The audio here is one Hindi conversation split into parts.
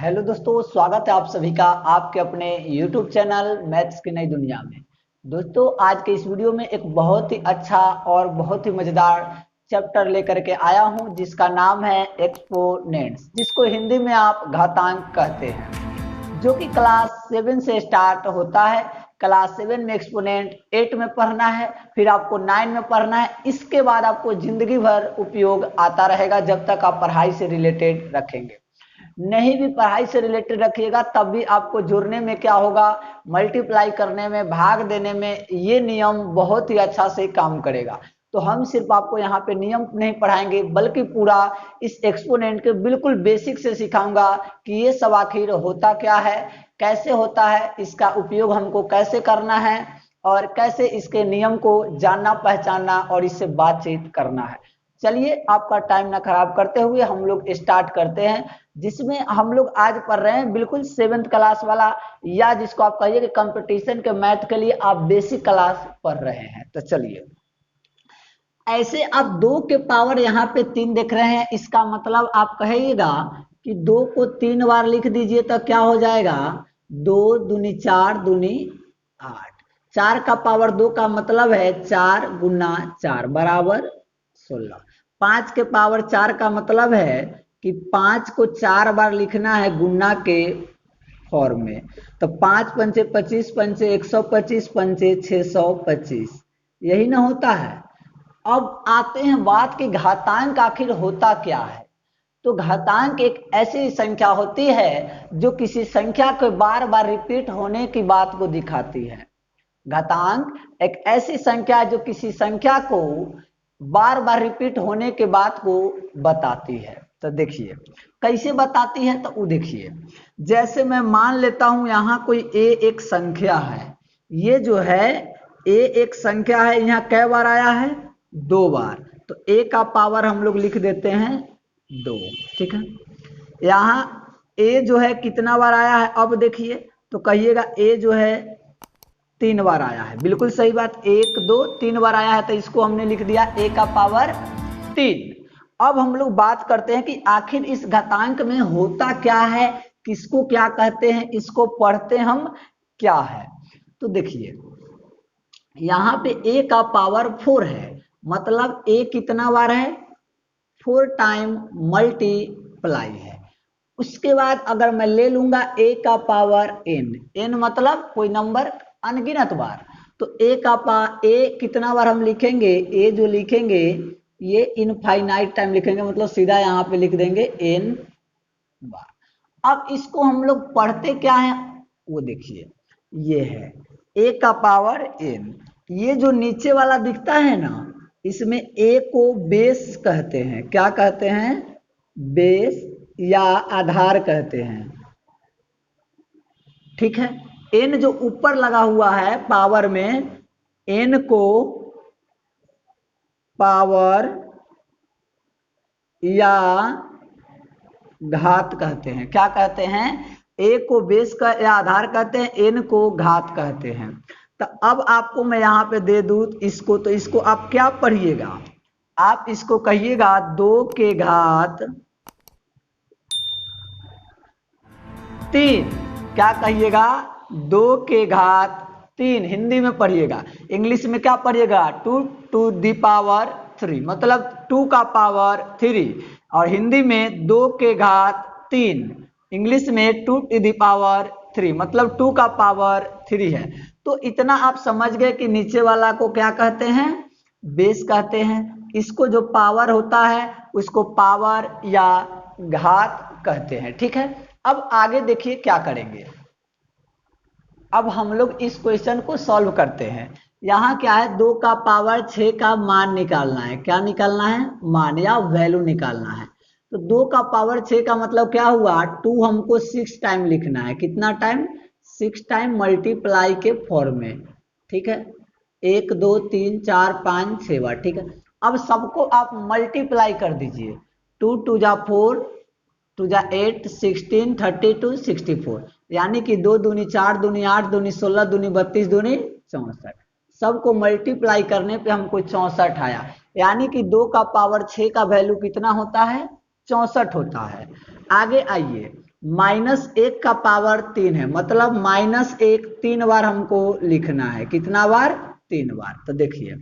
हेलो दोस्तों, स्वागत है आप सभी का आपके अपने YouTube चैनल मैथ्स की नई दुनिया में। दोस्तों, आज के इस वीडियो में एक बहुत ही अच्छा और बहुत ही मजेदार चैप्टर लेकर के आया हूं, जिसका नाम है एक्सपोनेंट्स, जिसको हिंदी में आप घातांक कहते हैं, जो कि क्लास 7 से स्टार्ट होता है। क्लास 7 में एक्सपोनेंट, 8 में पढ़ना है, फिर आपको 9 में पढ़ना है। इसके बाद आपको जिंदगी भर उपयोग आता रहेगा जब तक आप पढ़ाई से रिलेटेड रखेंगे। नहीं भी पढ़ाई से रिलेटेड रखिएगा तब भी आपको जोड़ने में क्या होगा, मल्टीप्लाई करने में, भाग देने में ये नियम बहुत ही अच्छा से काम करेगा। तो हम सिर्फ आपको यहाँ पे नियम नहीं पढ़ाएंगे, बल्कि पूरा इस एक्सपोनेंट के बिल्कुल बेसिक से सिखाऊंगा कि ये सब आखिर होता क्या है, कैसे होता है, इसका उपयोग हमको कैसे करना है और कैसे इसके नियम को जानना, पहचानना और इससे बातचीत करना है। चलिए, आपका टाइम ना खराब करते हुए हम लोग स्टार्ट करते हैं, जिसमें हम लोग आज पढ़ रहे हैं बिल्कुल 7th क्लास वाला, या जिसको आप कहिए कि कंपटीशन के मैथ के लिए आप बेसिक क्लास पढ़ रहे हैं। तो चलिए, ऐसे आप 2 के पावर यहाँ पे 3 देख रहे हैं, इसका मतलब आप कहिएगा कि 2 को 3 बार लिख दीजिए तो क्या हो जाएगा, 2 दूनी 4 दूनी 8। 4 का पावर 2 का मतलब है 4 गुना 4 बराबर 16। 5 के पावर 4 का मतलब है कि 5 को 4 बार लिखना है गुना के फॉर्म में। तो 5 पंचे 25, पंचे 125, पंचे 625, यही ना होता है। अब आते हैं बात कि घातांक आखिर होता क्या है। तो घातांक एक ऐसी संख्या होती है जो किसी संख्या के बार बार रिपीट होने की बात को दिखाती है। घातांक एक ऐसी संख्या है जो किसी संख्या को बार बार रिपीट होने के बात को बताती है। तो देखिए कैसे बताती है, तो वो देखिए, जैसे मैं मान लेता हूं यहाँ कोई ए एक संख्या है, ये जो है ए एक संख्या है, यहाँ कै बार आया है, 2 बार। तो ए का पावर हम लोग लिख देते हैं 2, ठीक है। यहाँ ए जो है कितना बार आया है, अब देखिए तो कहिएगा ए जो है 3 बार आया है। बिल्कुल सही बात, 1 2 3 बार आया है, तो इसको हमने लिख दिया ए का पावर 3। अब हम लोग बात करते हैं कि आखिर इस घातांक में होता क्या है, किसको क्या कहते हैं, इसको पढ़ते हम क्या है। तो देखिए यहाँ पे ए का पावर 4 है, मतलब ए कितना बार है, 4 टाइम मल्टीप्लाई है। उसके बाद अगर मैं ले लूंगा ए का पावर एन, एन मतलब कोई नंबर अनगिनत बार, तो ए कितना बार हम लिखेंगे, ए जो लिखेंगे ये इनफाइनाइट टाइम लिखेंगे, मतलब सीधा यहाँ पे लिख देंगे एन बार। अब इसको हम लोग पढ़ते क्या है, वो देखिए, ये है ए का पावर एन। ये जो नीचे वाला दिखता है ना, इसमें ए को बेस कहते हैं। क्या कहते हैं, बेस या आधार कहते हैं, ठीक है। एन जो ऊपर लगा हुआ है पावर में, एन को पावर या घात कहते हैं। क्या कहते हैं, ए को बेस का या आधार कहते हैं, एन को घात कहते हैं। तो अब आपको मैं यहाँ पे दे दूं इसको, तो इसको आप क्या पढ़िएगा, आप इसको कहिएगा 2 के घात 3। क्या कहिएगा, 2 के घात 3 हिंदी में पढ़िएगा। इंग्लिश में क्या पढ़िएगा, 2 टू द पावर 3, मतलब 2 का पावर 3। और हिंदी में 2 के घात 3, इंग्लिश में 2 टू द पावर 3, मतलब 2 का पावर 3 है। तो इतना आप समझ गए कि नीचे वाला को क्या कहते हैं, बेस कहते हैं। इसको जो पावर होता है उसको पावर या घात कहते हैं, ठीक है। अब आगे देखिए क्या करेंगे। अब हम लोग इस क्वेश्चन को सॉल्व करते हैं। यहाँ क्या है, 2 का पावर 6 का मान निकालना है। क्या निकालना है, मान या वैल्यू निकालना है। तो 2 का पावर 6 का मतलब क्या हुआ, 2 हमको 6 टाइम लिखना है। कितना टाइम, 6 टाइम मल्टीप्लाई के फॉर्म में, ठीक है। 1 2 3 4 5 6 बार, ठीक है। अब सबको आप मल्टीप्लाई कर दीजिए, 2 टू जा 4, 2 जा 8, 16, 32, 64, यानी कि 2 दूनी 4 दूनी 8 दूनी 16 दूनी 32 दूनी 64। सबको मल्टीप्लाई करने पे हमको 64 आया, यानी कि 2 का पावर 6 का वैल्यू कितना होता है, 64 होता है। आगे आइए, -1 का पावर 3 है, मतलब -1 3 बार हमको लिखना है। कितना बार? 3 बार। तो देखिए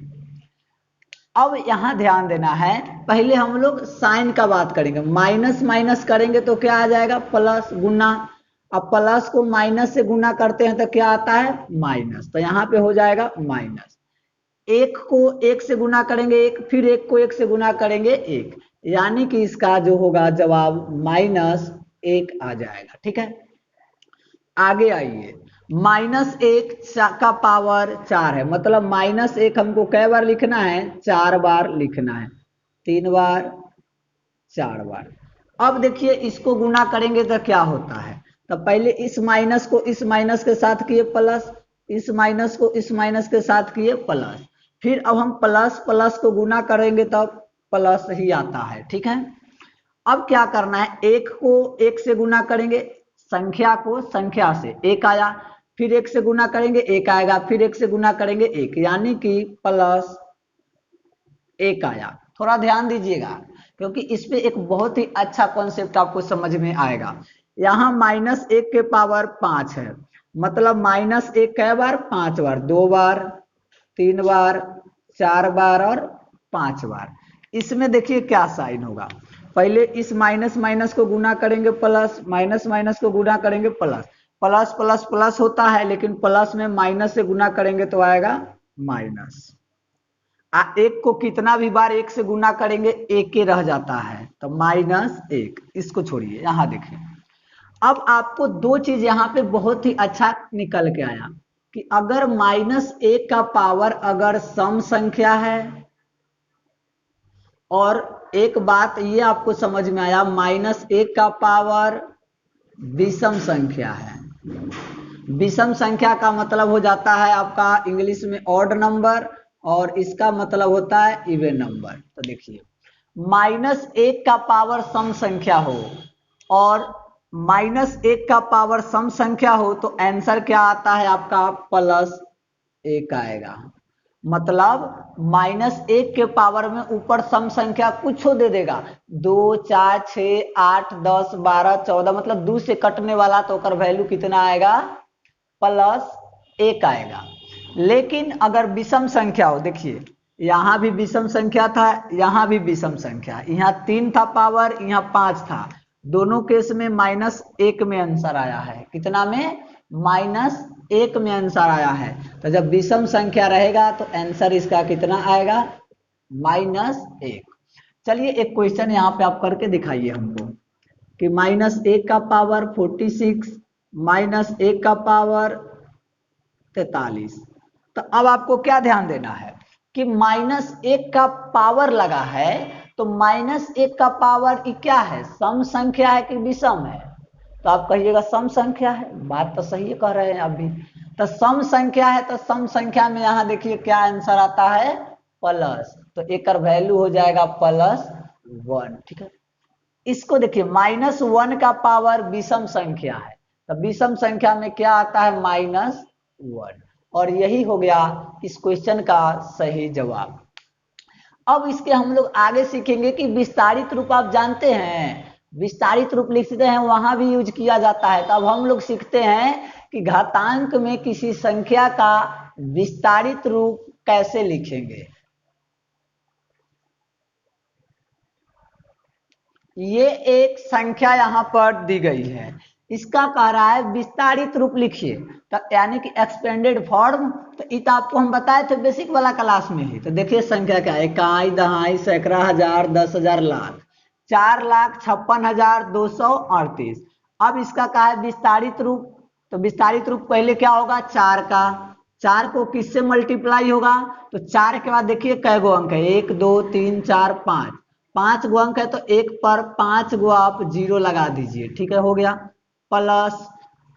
अब यहां ध्यान देना है, पहले हम लोग साइन का बात करेंगे। माइनस माइनस करेंगे तो क्या आ जाएगा? प्लस, गुना। अब प्लस को माइनस से गुना करते हैं तो क्या आता है? माइनस। तो यहाँ पे हो जाएगा माइनस। 1 को 1 से गुना करेंगे 1, फिर 1 को 1 से गुना करेंगे 1, यानी कि इसका जो होगा जवाब -1 आ जाएगा। ठीक है, आगे आइए। -1 का पावर 4 है, मतलब -1 हमको कै बार लिखना है? 4 बार लिखना है। 3 बार, 4 बार। अब देखिए इसको गुना करेंगे तो क्या होता है? तो पहले इस माइनस को इस माइनस के साथ किए प्लस, इस माइनस को इस माइनस के साथ किए प्लस, फिर अब हम प्लस प्लस को गुना करेंगे तब प्लस ही आता है। ठीक है, अब क्या करना है? 1 को 1 से गुना करेंगे, संख्या को संख्या से 1 आया, फिर 1 से गुना करेंगे 1 आएगा, फिर 1 से गुना करेंगे 1, यानी कि +1 आया। थोड़ा ध्यान दीजिएगा क्योंकि इस पे एक बहुत ही अच्छा कॉन्सेप्ट आपको समझ में आएगा। यहाँ -1 के पावर 5 है, मतलब -1 कै बार? 5 बार। 2 बार, 3 बार, 4 बार और 5 बार। इसमें देखिए क्या साइन होगा? पहले इस माइनस माइनस को गुना करेंगे प्लस, माइनस माइनस को गुना करेंगे प्लस, प्लस प्लस प्लस होता है, लेकिन प्लस में माइनस से गुना करेंगे तो आएगा माइनस। 1 को कितना भी बार 1 से गुना करेंगे 1 के रह जाता है, तो -1। इसको छोड़िए, यहाँ देखिए अब आपको दो चीज यहाँ पे बहुत ही अच्छा निकल के आया कि अगर -1 का पावर अगर सम संख्या है, और एक बात ये आपको समझ में आया -1 का पावर विषम संख्या है। विषम संख्या का मतलब हो जाता है आपका इंग्लिश में ऑड नंबर, और इसका मतलब होता है इवन नंबर। तो देखिए -1 का पावर सम संख्या हो और -1 का पावर सम संख्या हो तो आंसर क्या आता है आपका? +1 आएगा। मतलब -1 के पावर में ऊपर सम संख्या कुछ दे देगा, 2 4 6 8 10 12 14, मतलब 2 से कटने वाला तो कर वैल्यू कितना आएगा? +1 आएगा। लेकिन अगर विषम संख्या हो, देखिए यहाँ भी विषम संख्या था, यहाँ भी विषम संख्या, यहाँ 3 था पावर, यहाँ 5 था, दोनों केस में -1 में आंसर आया है। कितना में? -1 में आंसर आया है। तो जब विषम संख्या रहेगा तो आंसर इसका कितना आएगा? -1। चलिए एक क्वेश्चन यहाँ पे आप करके दिखाइए हमको कि -1 का पावर 46, -1 का पावर 43। तो अब आपको क्या ध्यान देना है कि -1 का पावर लगा है, तो -1 का पावर क्या है? सम संख्या है कि विषम है? तो आप कहिएगा सम संख्या है। बात तो सही कह रहे हैं आप भी। तो सम संख्या है, तो सम संख्या में यहाँ देखिए क्या आंसर आता है? प्लस। तो एक वैल्यू हो जाएगा +1। ठीक है, इसको देखिए -1 का पावर विषम संख्या है, तो विषम संख्या में क्या आता है? -1। और यही हो गया इस क्वेश्चन का सही जवाब। अब इसके हम लोग आगे सीखेंगे कि विस्तारित रूप आप जानते हैं, विस्तारित रूप लिखते हैं वहां भी यूज किया जाता है। तो अब हम लोग सीखते हैं कि घातांक में किसी संख्या का विस्तारित रूप कैसे लिखेंगे। ये एक संख्या यहाँ पर दी गई है, इसका कह रहा है विस्तारित रूप लिखिए, तो यानी कि एक्सपेंडेड फॉर्म। तो ये तो आपको हम बताए थे बेसिक वाला क्लास में ही। तो देखिए संख्या क्या है? इकाई, दहाई, सैकड़ा, हजार, 10,000, लाख, 4,56,238। अब इसका कहा है विस्तारित रूप, तो विस्तारित रूप पहले क्या होगा? 4 का, 4 को किससे मल्टीप्लाई होगा? तो 4 के बाद देखिए कै गो अंक है? 1 2 3 4 5, 5 गो अंक है, तो 1 पर 5 गो आप 0 लगा दीजिए। ठीक है, हो गया। प्लस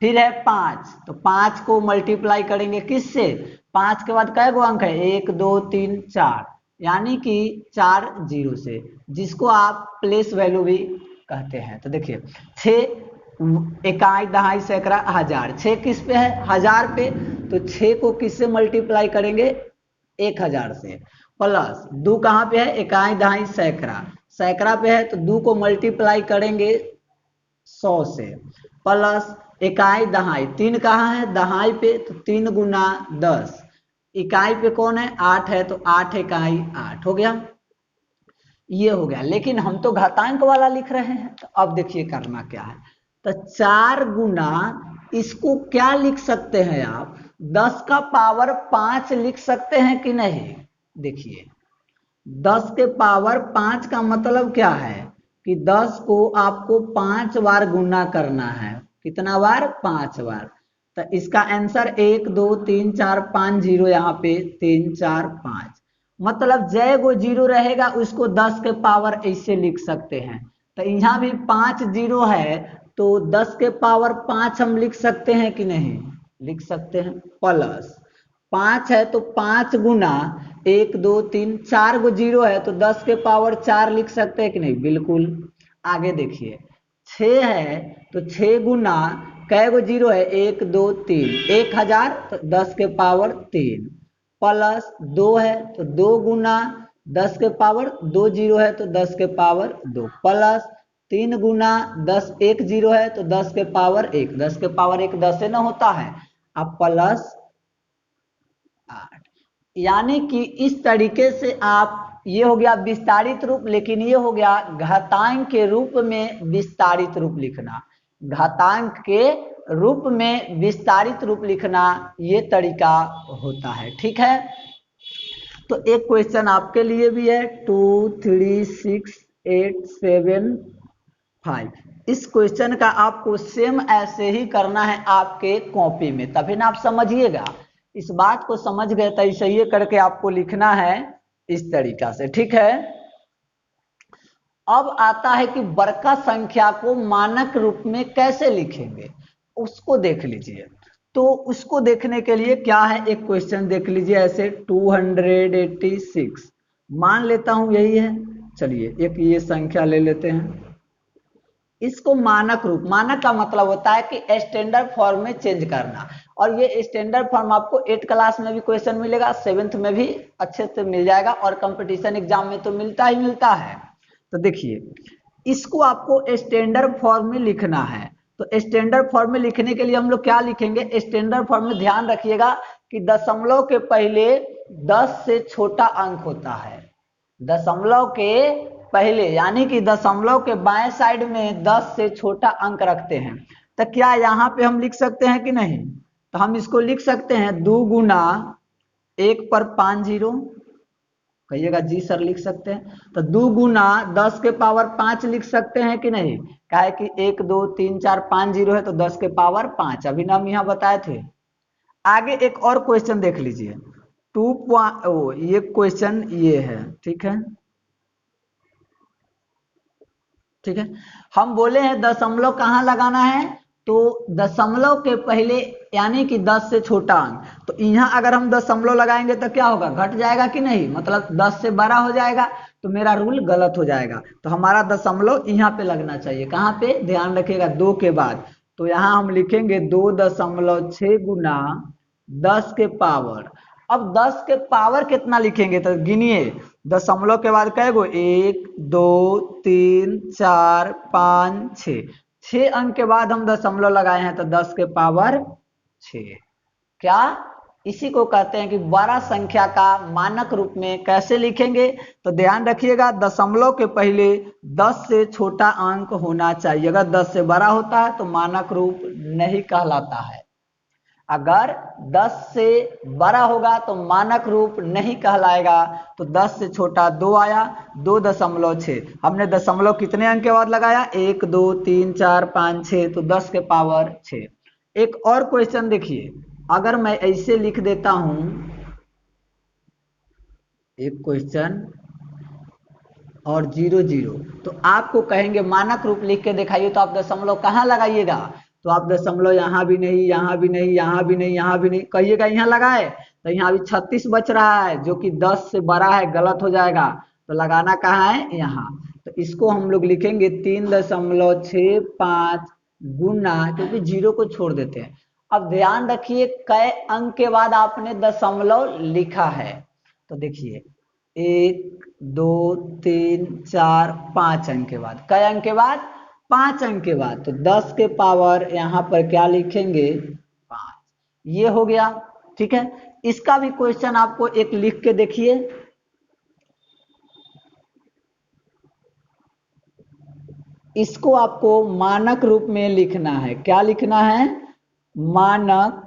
फिर है 5, तो 5 को मल्टीप्लाई करेंगे किससे? 5 के बाद कै गो अंक है? 1 2 3 4, यानी कि 4 0 से, जिसको आप प्लेस वैल्यू भी कहते हैं। तो देखिए 6, इकाई, दहाई, सैकड़ा, हजार, 6 किस पे है? हजार पे, तो 6 को किससे मल्टीप्लाई करेंगे? 1000 से। प्लस 2 कहाँ पे है? इकाई, दहाई, सैकड़ा, सैकड़ा पे है, तो 2 को मल्टीप्लाई करेंगे 100 से, प्लस इकाई दहाई, 3 कहाँ है दहाई पे, तो 3 गुना 10, इकाई पे कौन है 8 है, तो 8 इकाई 8 हो गया। ये हो गया, लेकिन हम तो घातांक वाला लिख रहे हैं, तो अब देखिए करना क्या है। तो 4 गुना, इसको क्या लिख सकते हैं आप, 10 का पावर 5 लिख सकते हैं कि नहीं। देखिए 10 के पावर 5 का मतलब क्या है कि 10 को आपको 5 बार गुना करना है। कितना बार, 5 बार। तो इसका आंसर 1 2 3 4 5 जीरो, यहाँ पे 3 4 5, मतलब जय गो जीरो रहेगा उसको 10 के पावर ऐसे लिख सकते हैं। तो यहाँ भी 5 जीरो है, तो 10 के पावर 5 हम लिख सकते हैं कि नहीं, लिख सकते हैं। प्लस 5 है तो 5 गुना 1 2 3 4 गो जीरो है, तो 10 के पावर 4 लिख सकते हैं कि नहीं, बिल्कुल। आगे देखिए 6 है तो 6 गुना कै गो जीरो है, 1 2 3, 1000, तो 10 के पावर 3, प्लस 2 है तो 2 गुना 10 के पावर 2 जीरो है, तो 10 के पावर 2, प्लस 3 गुना 10 1 जीरो है, तो 10 के पावर 1, 10 के पावर 1 10 से न होता है, अब प्लस 8। यानी कि इस तरीके से आप, ये हो गया विस्तारित रूप, लेकिन ये हो गया घातांक के रूप में विस्तारित रूप लिखना। घातांक के रूप में विस्तारित रूप लिखना ये तरीका होता है, ठीक है। तो एक क्वेश्चन आपके लिए भी है, 2 3 6 8 7 5। इस क्वेश्चन का आपको सेम ऐसे ही करना है आपके कॉपी में, तभी ना आप समझिएगा। इस बात को समझ गए तो ऐसे ही करके आपको लिखना है इस तरीका से, ठीक है। अब आता है कि बड़का संख्या को मानक रूप में कैसे लिखेंगे, उसको देख लीजिए। तो उसको देखने के लिए क्या है, एक क्वेश्चन देख लीजिए ऐसे 286 मान लेता हूं यही है। चलिए एक ये संख्या ले लेते हैं, इसको मानक रूप, मानक का मतलब होता है कि स्टैंडर्ड फॉर्म में चेंज करना, और ये स्टैंडर्ड फॉर्म आपको 8 क्लास में भी क्वेश्चन मिलेगा, 7th में भी अच्छे से मिल जाएगा, और कंपटीशन एग्जाम में तो मिलता ही मिलता है। तो देखिए इसको आपको स्टैंडर्ड फॉर्म में लिखना है। तो स्टैंडर्ड फॉर्म में लिखने के लिए हम लोग क्या लिखेंगे, स्टैंडर्ड फॉर्म में ध्यान रखिएगा कि दशमलव के पहले 10 से छोटा अंक होता है। दशमलव के पहले यानी कि दशमलव के बाएं साइड में 10 से छोटा अंक रखते हैं। तो क्या यहाँ पे हम लिख सकते हैं कि नहीं, तो हम इसको लिख सकते हैं 2 गुना 1 पर 5 जीरो, कहिएगा जी सर लिख सकते हैं। तो 2 गुना 10 के पावर 5 लिख सकते हैं कि नहीं, क्या है कि 1 2 3 4 5 जीरो है, तो 10 के पावर 5 अभी ना हम यहाँ बताए थे। आगे एक और क्वेश्चन देख लीजिए, ये क्वेश्चन ये है, ठीक है। ठीक है, हम बोले हैं दशमलव कहाँ लगाना है, तो दशमलव के पहले यानी कि 10 से छोटा अंक, तो यहाँ अगर हम दशमलव लगाएंगे तो क्या होगा, घट जाएगा कि नहीं, मतलब 10 से बड़ा हो जाएगा, तो मेरा रूल गलत हो जाएगा। तो हमारा दशमलव यहाँ पे लगना चाहिए, कहाँ पे, ध्यान रखिएगा 2 के बाद। तो यहाँ हम लिखेंगे 2.6 गुना 10 के पावर। अब 10 के पावर कितना लिखेंगे, तो गिनिए दशमलव के बाद कै गो, 1 2 3 4 5 6, 6 अंक के बाद हम दशमलव लगाए हैं, तो 10 के पावर 6। क्या, इसी को कहते हैं कि बड़ा संख्या का मानक रूप में कैसे लिखेंगे। तो ध्यान रखिएगा दशमलव के पहले 10 से छोटा अंक होना चाहिए, अगर 10 से बड़ा होता है तो मानक रूप नहीं कहलाता है, अगर 10 से बड़ा होगा तो मानक रूप नहीं कहलाएगा। तो 10 से छोटा 2 आया, 2.6, हमने दशमलव कितने अंक के बाद लगाया, 1 2 3 4 5 6, तो 10 के पावर 6। एक और क्वेश्चन देखिए, अगर मैं ऐसे लिख देता हूं एक क्वेश्चन और 0 0, तो आपको कहेंगे मानक रूप लिख के दिखाइए, तो आप दशमलव कहाँ लगाइएगा, तो आप दशमलव यहाँ भी नहीं, यहाँ भी नहीं, यहाँ भी नहीं, यहाँ भी नहीं, कहिएगा यहाँ लगाए, तो यहाँ अभी 36 बच रहा है जो कि 10 से बड़ा है, गलत हो जाएगा। तो लगाना कहाँ है, यहाँ। तो इसको हम लोग लिखेंगे 3.65 गुना, क्योंकि जीरो को छोड़ देते हैं। अब ध्यान रखिए कै अंक के बाद आपने दशमलव लिखा है, तो देखिए 1 2 3 4 5 अंक के बाद, कै अंक के बाद, 5 अंक के बाद, तो 10 के पावर यहाँ पर क्या लिखेंगे 5, ये हो गया। ठीक है, इसका भी क्वेश्चन आपको एक लिख के देखिए। इसको आपको मानक रूप में लिखना है। क्या लिखना है? मानक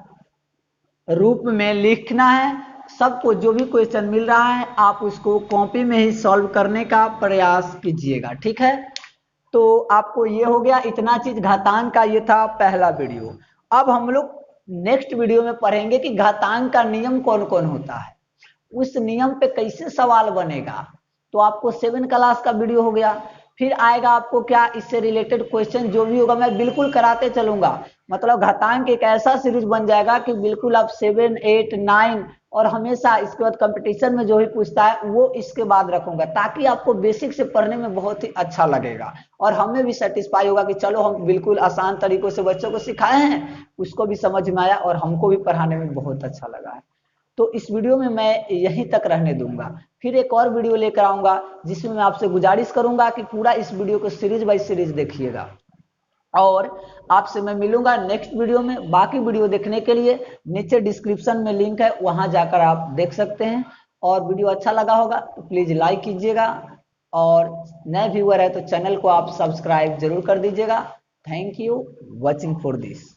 रूप में लिखना है। सबको जो भी क्वेश्चन मिल रहा है आप उसको कॉपी में ही सॉल्व करने का प्रयास कीजिएगा। ठीक है, तो आपको ये हो गया इतना चीज घातांक का। ये था पहला वीडियो। अब हम लोग नेक्स्ट वीडियो में पढ़ेंगे कि घातांक का नियम कौन कौन होता है, उस नियम पे कैसे सवाल बनेगा। तो आपको 7 क्लास का वीडियो हो गया। फिर आएगा आपको क्या, इससे रिलेटेड क्वेश्चन जो भी होगा मैं बिल्कुल कराते चलूंगा। मतलब घातांक एक ऐसा सीरीज बन जाएगा कि बिल्कुल आप 7, 8, 9 और हमेशा इसके बाद कंपटीशन में जो भी पूछता है वो इसके बाद रखूंगा, ताकि आपको बेसिक से पढ़ने में बहुत ही अच्छा लगेगा और हमें भी सेटिस्फाई होगा कि चलो हम बिल्कुल आसान तरीकों से बच्चों को सिखाए हैं, उसको भी समझ में आया और हमको भी पढ़ाने में बहुत अच्छा लगा है। तो इस वीडियो में मैं यहीं तक रहने दूंगा। फिर एक और वीडियो लेकर आऊंगा जिसमें मैं आपसे गुजारिश करूंगा कि पूरा इस वीडियो को सीरीज बाय सीरीज देखिएगा। और आपसे मैं मिलूंगा नेक्स्ट वीडियो में। बाकी वीडियो देखने के लिए नीचे डिस्क्रिप्शन में लिंक है, वहां जाकर आप देख सकते हैं। और वीडियो अच्छा लगा होगा तो प्लीज लाइक कीजिएगा, और नए व्यूअर है तो चैनल को आप सब्सक्राइब जरूर कर दीजिएगा। Thank you watching for this.